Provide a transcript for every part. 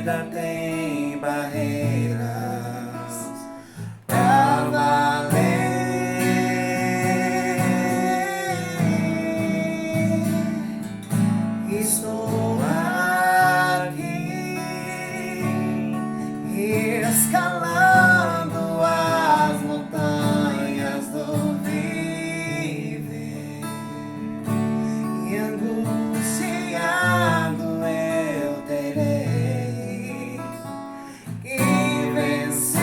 vida tem barreiras pra valer. Estou aqui escalando as montanhas do viver e angustiado eu terei que vencer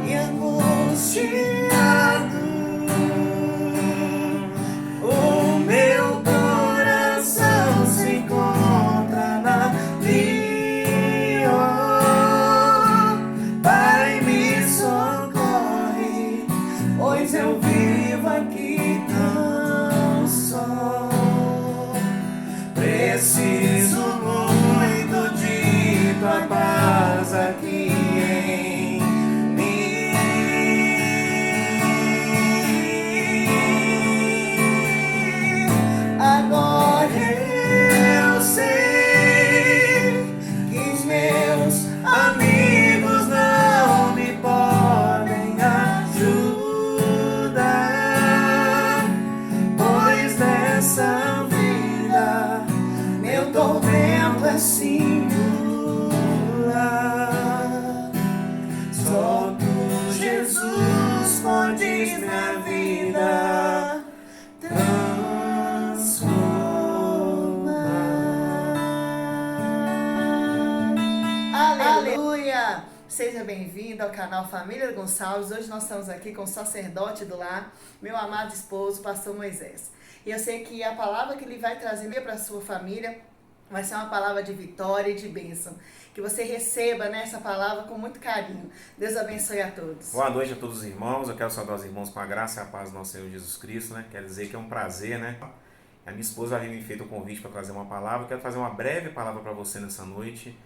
e angustiado. Eu vivo aqui tão só, preciso muito de tua paz aqui em mim. Agora eu sei que os meus amigos não me podem ajudar. Essa vida, meu tormento é singular. Só tu, Jesus, podes minha vida transformar. Aleluia! Seja bem-vindo ao canal Família Gonçalves. Hoje nós estamos aqui com o sacerdote do lar, meu amado esposo, pastor Moisés. E eu sei que a palavra que ele vai trazer para a sua família vai ser uma palavra de vitória e de bênção. Que você receba, né, essa palavra com muito carinho. Deus abençoe a todos. Boa noite a todos os irmãos. Eu quero saudar os irmãos com a graça e a paz do nosso Senhor Jesus Cristo, né? Quero dizer que é um prazer, né? A minha esposa havia me feito o convite para trazer uma palavra. Eu quero fazer uma breve palavra para você nessa noite.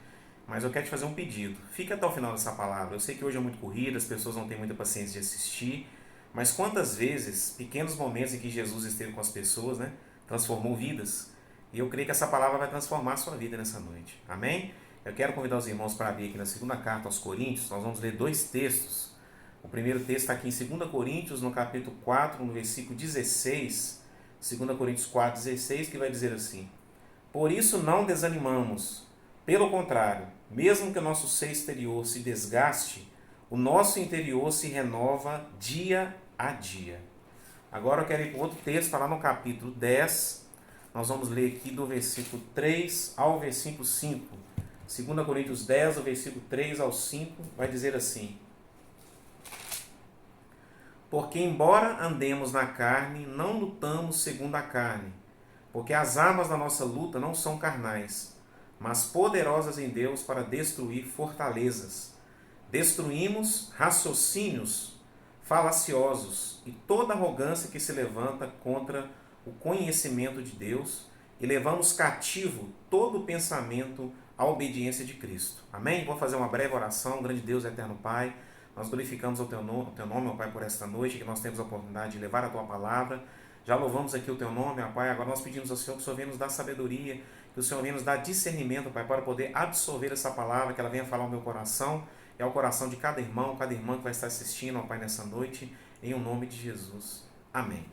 Mas eu quero te fazer um pedido. Fica até o final dessa palavra. Eu sei que hoje é muito corrida, as pessoas não têm muita paciência de assistir. Mas quantas vezes, pequenos momentos em que Jesus esteve com as pessoas, né, transformou vidas. E eu creio que essa palavra vai transformar a sua vida nessa noite. Amém? Eu quero convidar os irmãos para abrir aqui na segunda carta aos Coríntios. Nós vamos ler dois textos. O primeiro texto está aqui em 2 Coríntios, no capítulo 4, no versículo 16. 2 Coríntios 4, 16, que vai dizer assim: Por isso não desanimamos. Pelo contrário, mesmo que o nosso ser exterior se desgaste, o nosso interior se renova dia a dia. Agora eu quero ir para outro texto, está lá no capítulo 10. Nós vamos ler aqui do versículo 3 ao versículo 5. 2 Coríntios 10, do versículo 3 ao 5, vai dizer assim: Porque embora andemos na carne, não lutamos segundo a carne, porque as armas da nossa luta não são carnais, mas poderosas em Deus para destruir fortalezas. Destruímos raciocínios falaciosos e toda arrogância que se levanta contra o conhecimento de Deus e levamos cativo todo pensamento à obediência de Cristo. Amém? Vou fazer uma breve oração. Grande Deus, eterno Pai, nós glorificamos o Teu nome, meu Pai, por esta noite, que nós temos a oportunidade de levar a Tua palavra. Já louvamos aqui o Teu nome, meu Pai. Agora nós pedimos ao Senhor que o Senhor venha nos dar sabedoria, que o Senhor venha nos dar discernimento, Pai, para poder absorver essa palavra, que ela venha falar ao meu coração e ao coração de cada irmão, cada irmã que vai estar assistindo, ó Pai, nessa noite, em o nome de Jesus. Amém.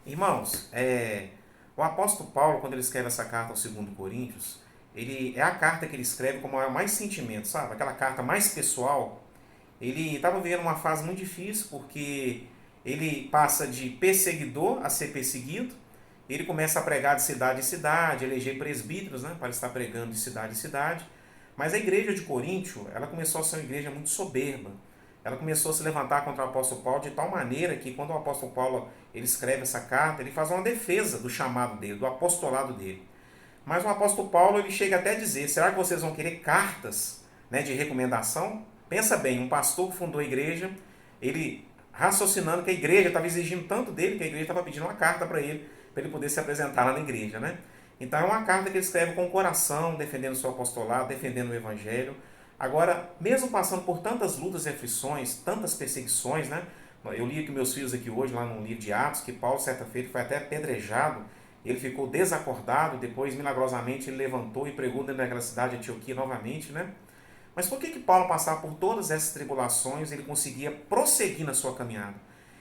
Irmãos, o apóstolo Paulo, quando ele escreve essa carta ao 2 Coríntios, é a carta que ele escreve com mais sentimento, sabe? Aquela carta mais pessoal. Ele estava vivendo uma fase muito difícil, porque ele passa de perseguidor a ser perseguido. Ele começa a pregar de cidade em cidade, eleger presbíteros, né, para estar pregando de cidade em cidade. Mas a igreja de Coríntio, ela começou a ser uma igreja muito soberba. Ela começou a se levantar contra o apóstolo Paulo de tal maneira que quando o apóstolo Paulo ele escreve essa carta, ele faz uma defesa do chamado dele, do apostolado dele. Mas o apóstolo Paulo ele chega até a dizer: será que vocês vão querer cartas, né, de recomendação? Pensa bem, um pastor que fundou a igreja, ele raciocinando que a igreja estava exigindo tanto dele, que a igreja estava pedindo uma carta para ele poder se apresentar lá na igreja, né? Então é uma carta que ele escreve com o coração, defendendo o seu apostolado, defendendo o evangelho. Agora, mesmo passando por tantas lutas e aflições, tantas perseguições, né? Eu li com meus filhos aqui hoje, lá no livro de Atos, que Paulo, certa feita, foi até apedrejado ele ficou desacordado, depois milagrosamente ele levantou e pregou dentro daquela cidade de Antioquia novamente, né? Mas por que Paulo passava por todas essas tribulações, ele conseguia prosseguir na sua caminhada?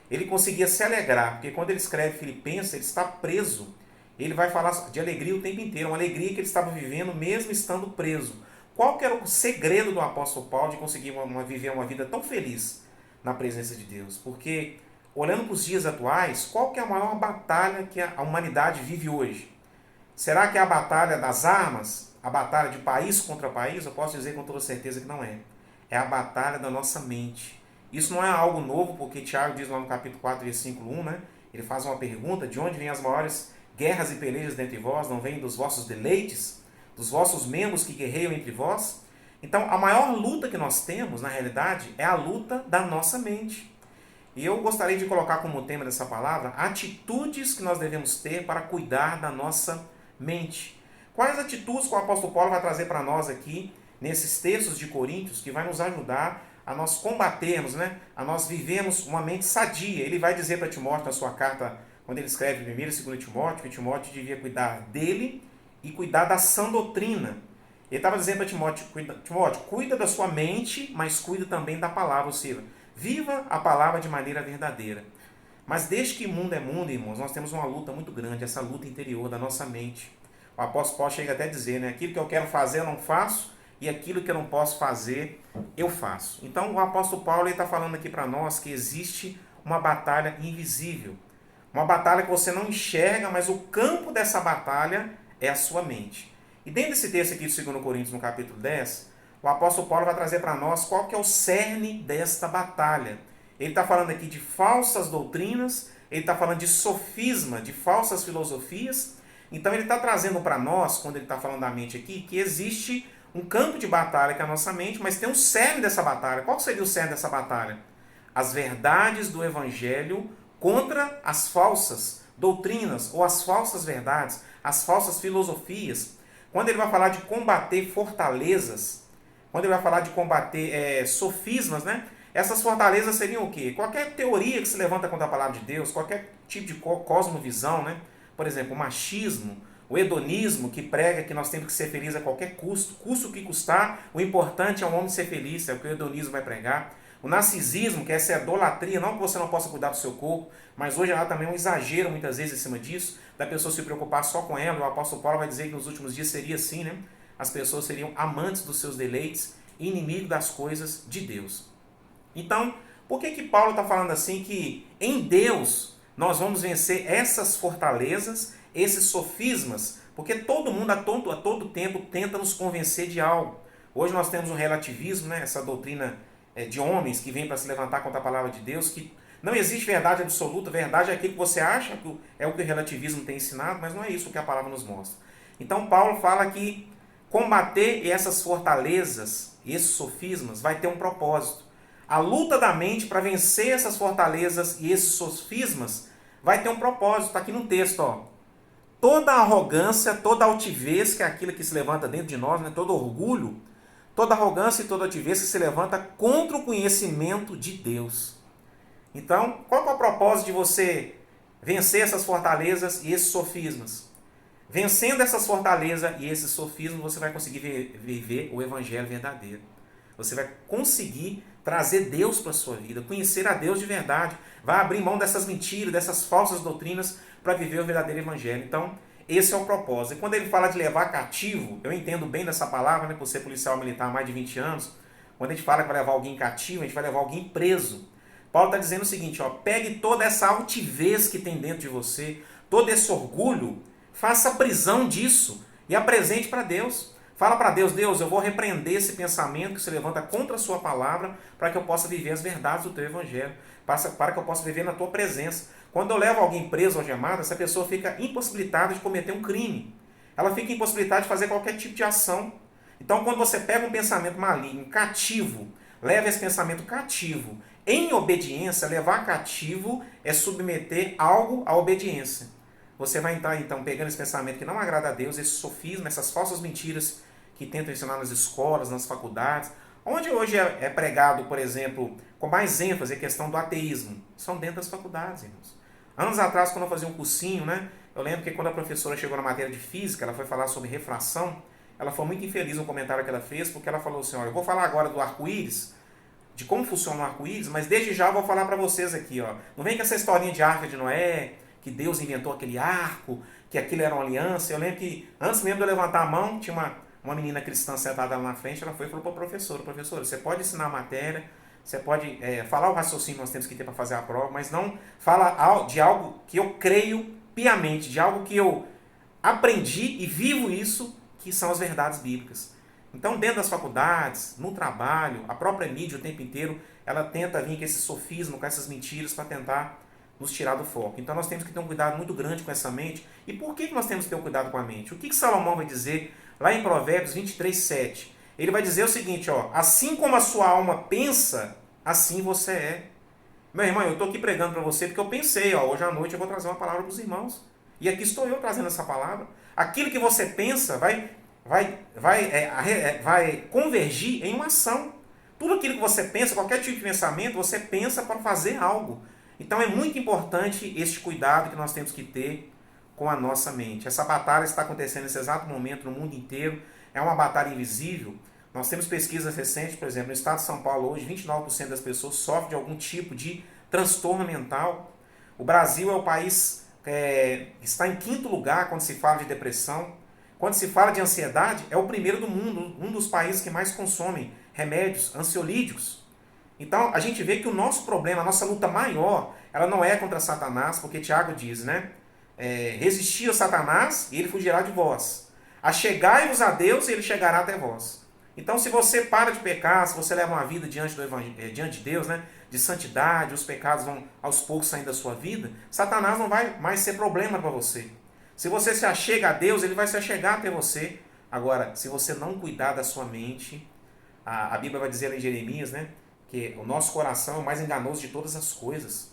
Ele conseguia se alegrar, porque quando ele escreve Filipenses, ele está preso. Ele vai falar de alegria o tempo inteiro, uma alegria que ele estava vivendo mesmo estando preso. Qual que era o segredo do apóstolo Paulo de conseguir viver uma vida tão feliz na presença de Deus? Porque, olhando para os dias atuais, qual que é a maior batalha que a humanidade vive hoje? Será que é a batalha das armas? A batalha de país contra país? Eu posso dizer com toda certeza que não é. É a batalha da nossa mente. Isso não é algo novo, porque Tiago diz lá no capítulo 4, versículo 1, né? Ele faz uma pergunta: de onde vêm as maiores guerras e pelejas dentre vós? Não vêm dos vossos deleites? Dos vossos membros que guerreiam entre vós? Então, a maior luta que nós temos, na realidade, é a luta da nossa mente. E eu gostaria de colocar como tema dessa palavra atitudes que nós devemos ter para cuidar da nossa mente. Quais atitudes que o apóstolo Paulo vai trazer para nós aqui, nesses textos de Coríntios, que vai nos ajudar a nós combatermos, né? A nós vivemos uma mente sadia. Ele vai dizer para Timóteo na sua carta, quando ele escreve 1 e 2 Timóteo, que Timóteo devia cuidar dele e cuidar da sã doutrina. Ele estava dizendo para Timóteo, cuida da sua mente, mas cuida também da palavra, ou seja, viva a palavra de maneira verdadeira. Mas desde que mundo é mundo, irmãos, nós temos uma luta muito grande, essa luta interior da nossa mente. O apóstolo Paulo chega até a dizer, né? Aquilo que eu quero fazer eu não faço, e aquilo que eu não posso fazer, eu faço. Então o apóstolo Paulo está falando aqui para nós que existe uma batalha invisível. Uma batalha que você não enxerga, mas o campo dessa batalha é a sua mente. E dentro desse texto aqui de 2 Coríntios, no capítulo 10, o apóstolo Paulo vai trazer para nós qual que é o cerne desta batalha. Ele está falando aqui de falsas doutrinas, ele está falando de sofisma, de falsas filosofias. Então ele está trazendo para nós, quando ele está falando da mente aqui, que existe um campo de batalha que é a nossa mente, mas tem um cerne dessa batalha. Qual seria o cerne dessa batalha? As verdades do Evangelho contra as falsas doutrinas ou as falsas verdades, as falsas filosofias. Quando ele vai falar de combater fortalezas, quando ele vai falar de combater sofismas, né? Essas fortalezas seriam o quê? Qualquer teoria que se levanta contra a palavra de Deus, qualquer tipo de cosmovisão, né? Por exemplo, o machismo, o hedonismo, que prega que nós temos que ser felizes a qualquer custo, custo que custar, o importante é o homem ser feliz, é o que o hedonismo vai pregar. O narcisismo, que é essa idolatria, não que você não possa cuidar do seu corpo, mas hoje há também um exagero muitas vezes em cima disso, da pessoa se preocupar só com ela. O apóstolo Paulo vai dizer que nos últimos dias seria assim, né? As pessoas seriam amantes dos seus deleites e inimigos das coisas de Deus. Então, por que Paulo está falando assim que em Deus nós vamos vencer essas fortalezas, esses sofismas? Porque todo mundo a todo tempo tenta nos convencer de algo. Hoje nós temos o relativismo, né? Essa doutrina de homens que vem para se levantar contra a palavra de Deus, que não existe verdade absoluta, verdade é aquilo que você acha que é o que o relativismo tem ensinado, mas não é isso que a palavra nos mostra. Então Paulo fala que combater essas fortalezas, esses sofismas, vai ter um propósito. A luta da mente para vencer essas fortalezas e esses sofismas vai ter um propósito. Está aqui no texto, ó. Toda arrogância, toda altivez, que é aquilo que se levanta dentro de nós, né? Todo orgulho, toda arrogância e toda altivez que se levanta contra o conhecimento de Deus. Então, qual é o propósito de você vencer essas fortalezas e esses sofismas? Vencendo essas fortalezas e esses sofismas, você vai conseguir viver o evangelho verdadeiro. Você vai conseguir trazer Deus para a sua vida, conhecer a Deus de verdade. Vai abrir mão dessas mentiras, dessas falsas doutrinas para viver o verdadeiro evangelho. Então, esse é o propósito. E quando ele fala de levar cativo, eu entendo bem dessa palavra, né, por ser policial militar há mais de 20 anos. Quando a gente fala que vai levar alguém cativo, a gente vai levar alguém preso. Paulo está dizendo o seguinte, ó, pegue toda essa altivez que tem dentro de você, todo esse orgulho, faça prisão disso e apresente para Deus. Fala para Deus, Deus, eu vou repreender esse pensamento que se levanta contra a sua palavra para que eu possa viver as verdades do teu evangelho, para que eu possa viver na tua presença. Quando eu levo alguém preso ou algemado, essa pessoa fica impossibilitada de cometer um crime. Ela fica impossibilitada de fazer qualquer tipo de ação. Então, quando você pega um pensamento maligno, cativo, leva esse pensamento cativo em obediência, levar cativo é submeter algo à obediência. Você vai entrar, então, pegando esse pensamento que não agrada a Deus, esse sofisma, essas falsas mentiras que tentam ensinar nas escolas, nas faculdades, onde hoje é pregado, por exemplo, com mais ênfase a questão do ateísmo. São dentro das faculdades, irmãos. Anos atrás, quando eu fazia um cursinho, né, Eu lembro que quando a professora chegou na matéria de física, ela foi falar sobre refração, ela foi muito infeliz no comentário que ela fez, porque ela falou assim, olha, eu vou falar agora do arco-íris, de como funciona o arco-íris, mas desde já eu vou falar para vocês aqui, ó. Não vem com essa historinha de Arca de Noé, que Deus inventou aquele arco, que aquilo era uma aliança. Eu lembro que antes mesmo de eu levantar a mão, tinha uma menina cristã sentada lá na frente, ela foi e falou para a professora, professora, você pode ensinar a matéria, você pode falar o raciocínio que nós temos que ter para fazer a prova, mas não fala de algo que eu creio piamente, de algo que eu aprendi e vivo isso, que são as verdades bíblicas. Então, dentro das faculdades, no trabalho, a própria mídia o tempo inteiro, ela tenta vir com esse sofismo, com essas mentiras para tentar nos tirar do foco. Então, nós temos que ter um cuidado muito grande com essa mente. E por que nós temos que ter um cuidado com a mente? O que Salomão vai dizer lá em Provérbios 23, 7? Ele vai dizer o seguinte, ó, assim como a sua alma pensa, assim você é. Meu irmão, eu estou aqui pregando para você porque eu pensei, ó, hoje à noite eu vou trazer uma palavra para os irmãos. E aqui estou eu trazendo essa palavra. Aquilo que você pensa vai convergir em uma ação. Tudo aquilo que você pensa, qualquer tipo de pensamento, você pensa para fazer algo. Então é muito importante este cuidado que nós temos que ter com a nossa mente. Essa batalha está acontecendo nesse exato momento no mundo inteiro. É uma batalha invisível. Nós temos pesquisas recentes, por exemplo, no estado de São Paulo hoje, 29% das pessoas sofrem de algum tipo de transtorno mental. O Brasil é o país que está em 5º lugar quando se fala de depressão. Quando se fala de ansiedade, é o primeiro do mundo, um dos países que mais consomem remédios ansiolíticos. Então, a gente vê que o nosso problema, a nossa luta maior, ela não é contra Satanás, porque Tiago diz, né? Resistir a Satanás e ele fugirá de vós. Achegai-vos a Deus e ele chegará até vós. Então, se você para de pecar, se você leva uma vida diante de Deus, né, de santidade, os pecados vão aos poucos saindo da sua vida, Satanás não vai mais ser problema para você. Se você se achega a Deus, ele vai se achegar até você. Agora, se você não cuidar da sua mente, a Bíblia vai dizer lá em Jeremias, né, que o nosso coração é o mais enganoso de todas as coisas.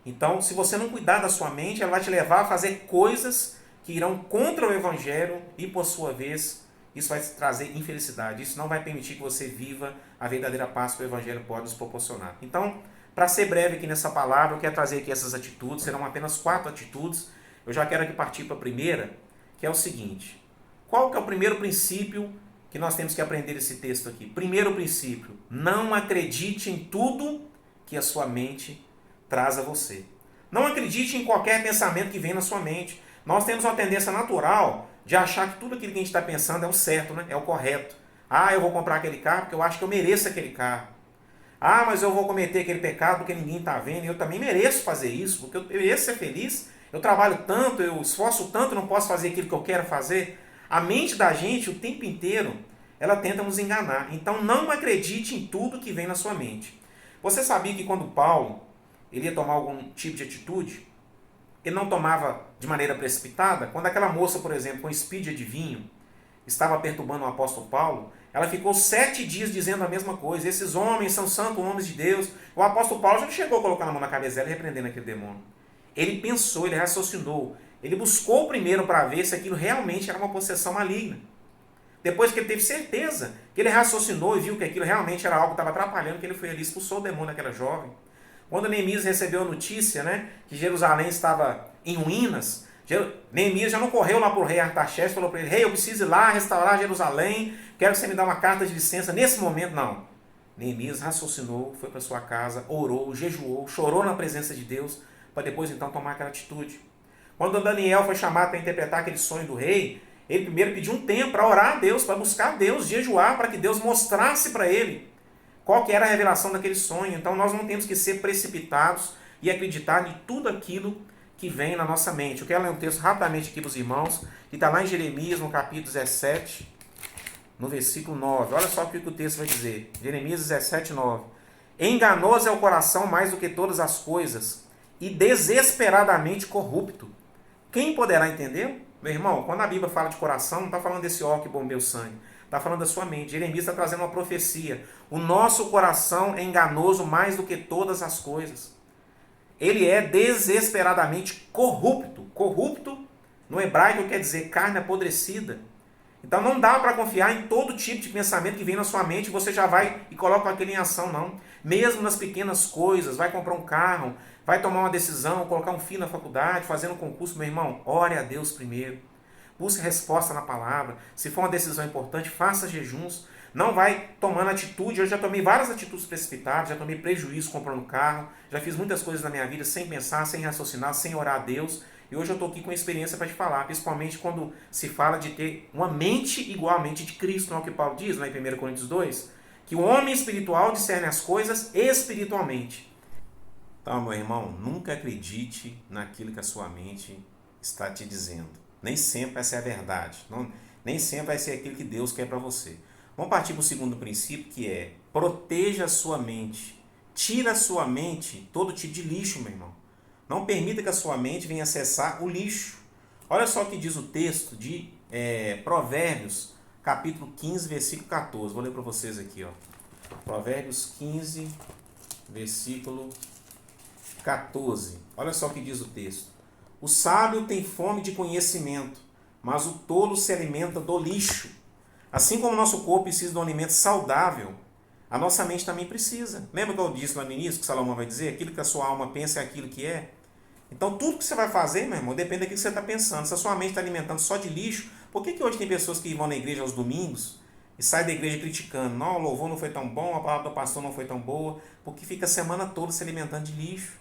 Então, se você não cuidar da sua mente, ela vai te levar a fazer coisas que irão contra o Evangelho e, por sua vez, isso vai te trazer infelicidade. Isso não vai permitir que você viva a verdadeira paz que o Evangelho pode nos proporcionar. Então, para ser breve aqui nessa palavra, eu quero trazer aqui essas atitudes. Serão apenas 4 atitudes. Eu já quero aqui partir para a primeira, que é o seguinte. Qual que é o primeiro princípio que nós temos que aprender desse texto aqui? Primeiro princípio, não acredite em tudo que a sua mente traz a você. Não acredite em qualquer pensamento que vem na sua mente. Nós temos uma tendência natural de achar que tudo aquilo que a gente está pensando é o certo, né? É o correto. Ah, eu vou comprar aquele carro porque eu acho que eu mereço aquele carro. Ah, mas eu vou cometer aquele pecado porque ninguém está vendo. E eu também mereço fazer isso, porque eu mereço ser feliz. Eu trabalho tanto, eu esforço tanto, não posso fazer aquilo que eu quero fazer. A mente da gente, o tempo inteiro, ela tenta nos enganar. Então, não acredite em tudo que vem na sua mente. Você sabia que quando Paulo ele ia tomar algum tipo de atitude, ele não tomava de maneira precipitada? Quando aquela moça, por exemplo, com espídia de vinho, estava perturbando o apóstolo Paulo, ela ficou 7 dias dizendo a mesma coisa. Esses homens são santos homens de Deus. O apóstolo Paulo já não chegou a colocar a mão na cabeça dela e repreendendo aquele demônio. Ele pensou, ele raciocinou. Ele buscou primeiro para ver se aquilo realmente era uma possessão maligna. Depois que ele teve certeza, que ele raciocinou e viu que aquilo realmente era algo que estava atrapalhando, que ele foi ali e expulsou o demônio daquela jovem. Quando Neemias recebeu a notícia, né, que Jerusalém estava em ruínas, Neemias já não correu lá para o rei Artaxerxes e falou para ele, rei, eu preciso ir lá restaurar Jerusalém, quero que você me dê uma carta de licença. Nesse momento, não. Neemias raciocinou, foi para sua casa, orou, jejuou, chorou na presença de Deus, para depois então tomar aquela atitude. Quando Daniel foi chamado para interpretar aquele sonho do rei, ele primeiro pediu um tempo para orar a Deus, para buscar a Deus, jejuar, para que Deus mostrasse para ele qual que era a revelação daquele sonho. Então nós não temos que ser precipitados e acreditar em tudo aquilo que vem na nossa mente. Eu quero ler um texto rapidamente aqui para os irmãos, que está lá em Jeremias, no capítulo 17, no versículo 9. Olha só o que o texto vai dizer. Jeremias 17, 9. Enganoso é o coração mais do que todas as coisas, e desesperadamente corrupto. Quem poderá entender? Meu irmão, quando a Bíblia fala de coração, não está falando desse órgão que bombeia o sangue. Está falando da sua mente. Jeremias está trazendo uma profecia. O nosso coração é enganoso mais do que todas as coisas. Ele é desesperadamente corrupto. Corrupto, no hebraico, quer dizer carne apodrecida. Então não dá para confiar em todo tipo de pensamento que vem na sua mente e você já vai e coloca aquilo em ação, não. Mesmo nas pequenas coisas, vai comprar um carro, Vai tomar uma decisão, colocar um filho na faculdade, fazendo um concurso, meu irmão, ore a Deus primeiro. Busque resposta na palavra. Se for uma decisão importante, faça jejuns. Não vai tomando atitude. Eu já tomei várias atitudes precipitadas, já tomei prejuízo comprando carro, já fiz muitas coisas na minha vida sem pensar, sem raciocinar, sem orar a Deus. E hoje eu estou aqui com experiência para te falar, principalmente quando se fala de ter uma mente igual à mente de Cristo, não é o que Paulo diz lá em 1 Coríntios 2? Que o homem espiritual discerne as coisas espiritualmente. Então, meu irmão, nunca acredite naquilo que a sua mente está te dizendo. Nem sempre vai ser a verdade. Nem sempre vai ser aquilo que Deus quer para você. Vamos partir para o segundo princípio, que é proteja a sua mente. Tira a sua mente todo tipo de lixo, meu irmão. Não permita que a sua mente venha acessar o lixo. Olha só o que diz o texto de Provérbios, capítulo 15, versículo 14. Vou ler para vocês aqui. Ó. Provérbios 15, versículo 14. Olha só o que diz o texto. O sábio tem fome de conhecimento, mas o tolo se alimenta do lixo. Assim como o nosso corpo precisa de um alimento saudável, a nossa mente também precisa. Lembra que eu disse lá no início, que Salomão vai dizer? Aquilo que a sua alma pensa é aquilo que é. Então tudo que você vai fazer, meu irmão, depende daquilo que você está pensando. Se a sua mente está alimentando só de lixo, por que hoje tem pessoas que vão na igreja aos domingos e saem da igreja criticando? Não, o louvor não foi tão bom, a palavra do pastor não foi tão boa, porque fica a semana toda se alimentando de lixo.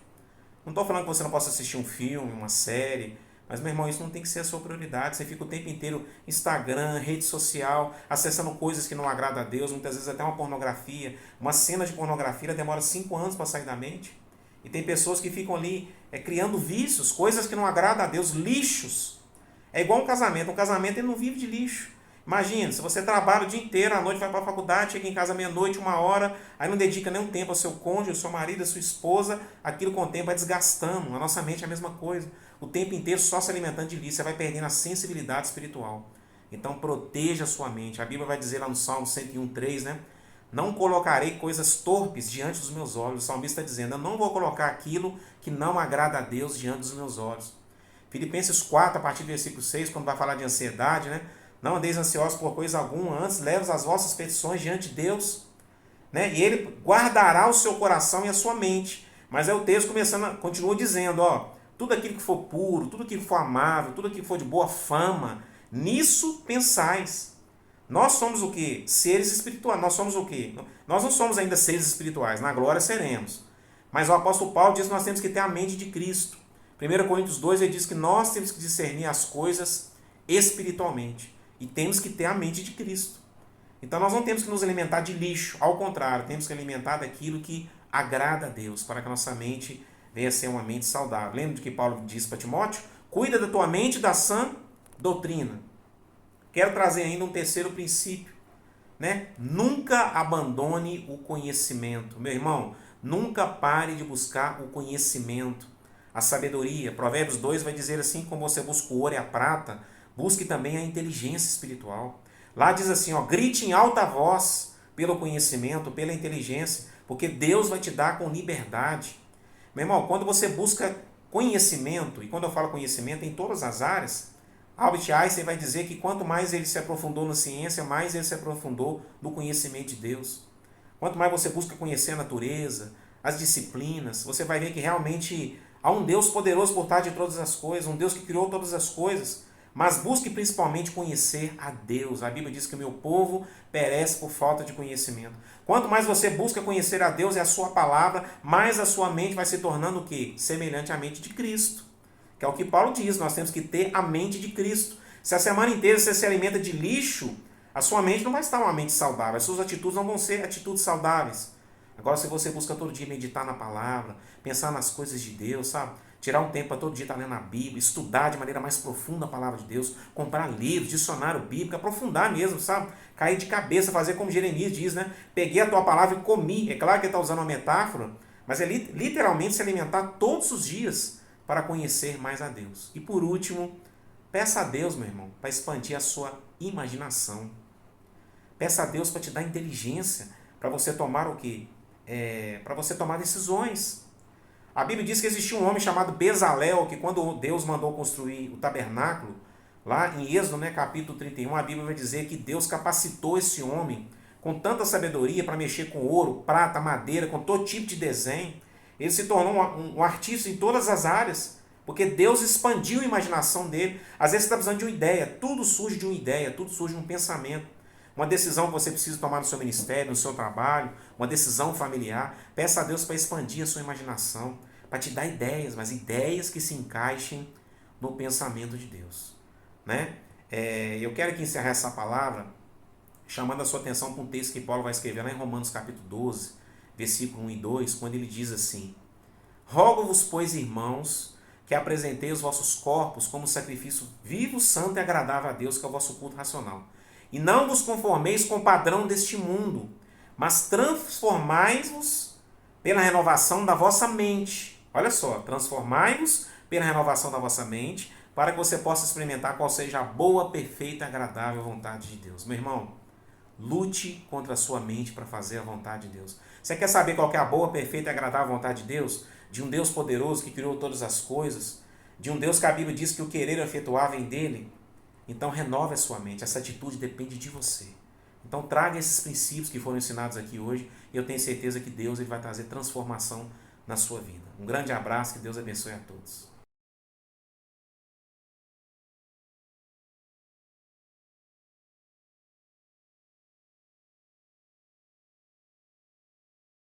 Não estou falando que você não possa assistir um filme, uma série, mas, meu irmão, isso não tem que ser a sua prioridade. Você fica o tempo inteiro Instagram, rede social, acessando coisas que não agradam a Deus, muitas vezes até uma pornografia. Uma cena de pornografia demora 5 anos para sair da mente. E tem pessoas que ficam ali criando vícios, coisas que não agradam a Deus, lixos. É igual um casamento. Um casamento ele não vive de lixo. Imagina, se você trabalha o dia inteiro, à noite vai para a faculdade, chega em casa meia-noite, 1h, aí não dedica nenhum tempo ao seu cônjuge, ao seu marido, à sua esposa, aquilo com o tempo vai desgastando. A nossa mente é a mesma coisa. O tempo inteiro só se alimentando de lixo, você vai perdendo a sensibilidade espiritual. Então proteja a sua mente. A Bíblia vai dizer lá no Salmo 101:3, né? Não colocarei coisas torpes diante dos meus olhos. O salmista está dizendo, eu não vou colocar aquilo que não agrada a Deus diante dos meus olhos. Filipenses 4, a partir do versículo 6, quando vai falar de ansiedade, né? Não andeis ansiosos por coisa alguma, antes leve as vossas petições diante de Deus, né? E Ele guardará o seu coração e a sua mente. Mas é o texto continua dizendo, ó, tudo aquilo que for puro, tudo aquilo que for amável, tudo aquilo que for de boa fama, nisso pensais. Nós somos o quê? Seres espirituais. Nós somos o quê? Nós não somos ainda seres espirituais, na glória seremos. Mas o apóstolo Paulo diz que nós temos que ter a mente de Cristo. 1 Coríntios 2, ele diz que nós temos que discernir as coisas espiritualmente. E temos que ter a mente de Cristo. Então nós não temos que nos alimentar de lixo, ao contrário, temos que alimentar daquilo que agrada a Deus, para que a nossa mente venha a ser uma mente saudável. Lembra do que Paulo disse para Timóteo? Cuida da tua mente da sã doutrina. Quero trazer ainda um terceiro princípio, né? Nunca abandone o conhecimento. Meu irmão, nunca pare de buscar o conhecimento, a sabedoria. Provérbios 2 vai dizer assim, como você busca o ouro e a prata, busque também a inteligência espiritual. Lá diz assim, ó, grite em alta voz pelo conhecimento, pela inteligência, porque Deus vai te dar com liberdade. Meu irmão, quando você busca conhecimento, e quando eu falo conhecimento em todas as áreas, Albert Einstein vai dizer que quanto mais ele se aprofundou na ciência, mais ele se aprofundou no conhecimento de Deus. Quanto mais você busca conhecer a natureza, as disciplinas, você vai ver que realmente há um Deus poderoso por trás de todas as coisas, um Deus que criou todas as coisas. Mas busque principalmente conhecer a Deus. A Bíblia diz que o meu povo perece por falta de conhecimento. Quanto mais você busca conhecer a Deus e a sua palavra, mais a sua mente vai se tornando o quê? Semelhante à mente de Cristo. Que é o que Paulo diz, nós temos que ter a mente de Cristo. Se a semana inteira você se alimenta de lixo, a sua mente não vai estar uma mente saudável. As suas atitudes não vão ser atitudes saudáveis. Agora, se você busca todo dia meditar na palavra, pensar nas coisas de Deus, sabe? Tirar um tempo para todo dia estar lendo a Bíblia, estudar de maneira mais profunda a palavra de Deus, comprar livros, dicionário bíblico, aprofundar mesmo, sabe? Cair de cabeça, fazer como Jeremias diz, né? Peguei a tua palavra e comi. É claro que ele está usando uma metáfora, mas é literalmente se alimentar todos os dias para conhecer mais a Deus. E por último, peça a Deus, meu irmão, para expandir a sua imaginação. Peça a Deus para te dar inteligência, para você tomar o quê? Para você tomar decisões. A Bíblia diz que existia um homem chamado Bezalel, que quando Deus mandou construir o tabernáculo, lá em Êxodo, né, capítulo 31, a Bíblia vai dizer que Deus capacitou esse homem com tanta sabedoria para mexer com ouro, prata, madeira, com todo tipo de desenho. Ele se tornou um artista em todas as áreas, porque Deus expandiu a imaginação dele. Às vezes você está precisando de uma ideia, tudo surge de uma ideia, tudo surge de um pensamento. Uma decisão que você precisa tomar no seu ministério, no seu trabalho, uma decisão familiar. Peça a Deus para expandir a sua imaginação, para te dar ideias, mas ideias que se encaixem no pensamento de Deus. Né? Eu quero aqui encerrar essa palavra chamando a sua atenção para um texto que Paulo vai escrever lá em Romanos capítulo 12, versículo 1 e 2, quando ele diz assim: Rogo-vos, pois, irmãos, que apresenteis os vossos corpos como sacrifício vivo, santo e agradável a Deus, que é o vosso culto racional. E não vos conformeis com o padrão deste mundo, mas transformai-vos pela renovação da vossa mente. Olha só, transformai-vos pela renovação da vossa mente, para que você possa experimentar qual seja a boa, perfeita e agradável vontade de Deus. Meu irmão, lute contra a sua mente para fazer a vontade de Deus. Você quer saber qual que é a boa, perfeita e agradável vontade de Deus? De um Deus poderoso que criou todas as coisas? De um Deus que a Bíblia diz que o querer efetuar vem dele? Então renove a sua mente. Essa atitude depende de você. Então traga esses princípios que foram ensinados aqui hoje e eu tenho certeza que Deus ele vai trazer transformação na sua vida. Um grande abraço, que Deus abençoe a todos.